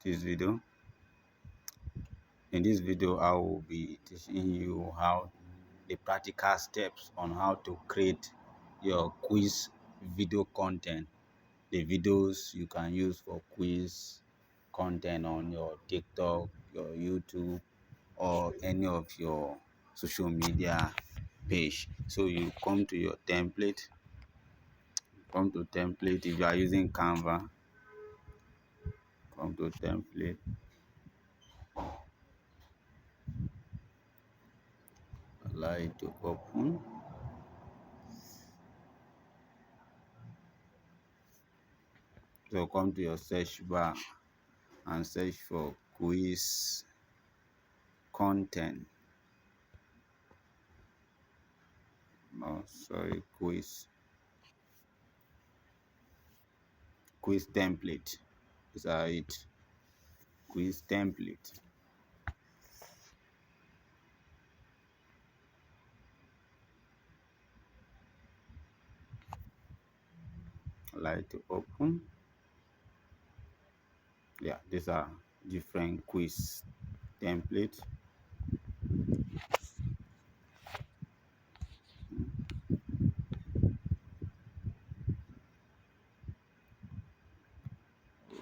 this video. In this video, I will be teaching you how the practical steps on how to create your quiz video content. The videos you can use for quiz content on your TikTok, your YouTube, or any of your social media page. So you come to your template. Come to template if you are using Canva. Come to template. Allow it to open. So come to your search bar and search for quiz content. No, sorry, quiz template. Is that it? Quiz template. Allow it to open. Yeah, these are different quiz templates.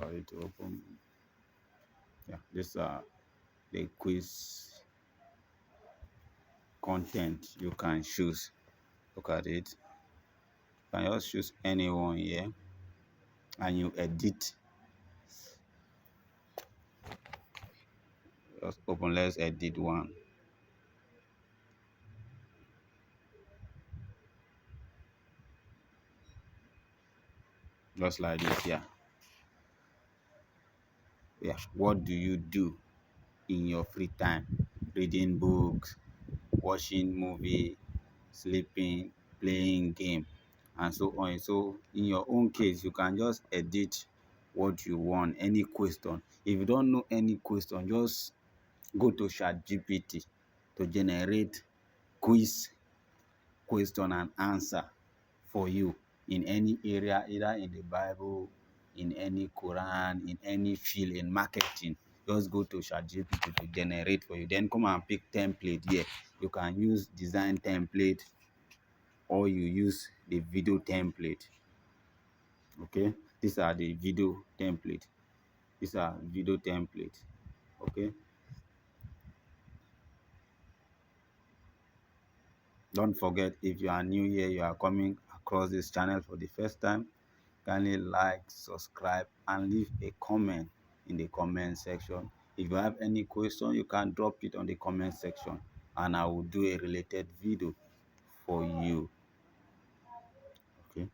Allow it to open. Yeah, these are the quiz content you can choose. Look at it. You can just choose anyone here and you edit. Just open, let's edit one. Just like this, yeah. Yeah, what do you do in your free time? Reading books, watching movie, sleeping, playing game, and so on. So in your own case, you can just edit what you want, any question. If you don't know any question, just go to ChatGPT to generate quiz question and answer for you in any area, either in the Bible, in any Quran, in any field, in marketing. Just go to ChatGPT to generate for you. Then come and pick template here. You can use design template or you use the video template. Okay, these are the video template. These are video template. Okay. Don't forget, if you are new here, you are coming across this channel for the first time, kindly like, subscribe, and leave a comment in the comment section. If you have any question, you can drop it on the comment section and I will do a related video for you. Okay.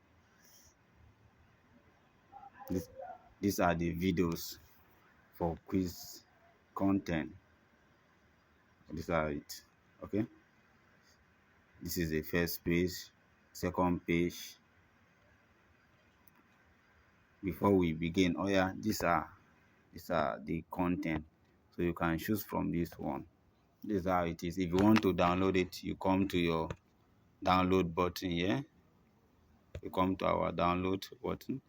These are the videos for quiz content. These are it. Okay. This is the first page, second page. Before we begin, oh yeah, these are the content, so you can choose from this one. This is how it is. If you want to download it, you come to your download button here. You come to our download button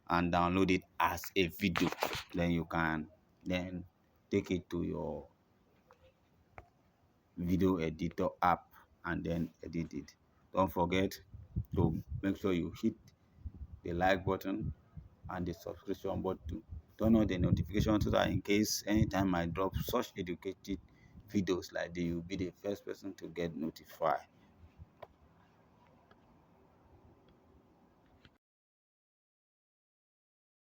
and download it as a video. Then you can then take it to your video editor app and then edit it. Don't forget to make sure you hit the like button and the subscription button. Turn on the notification so that in case anytime I drop such educated videos like this, you'll be the first person to get notified.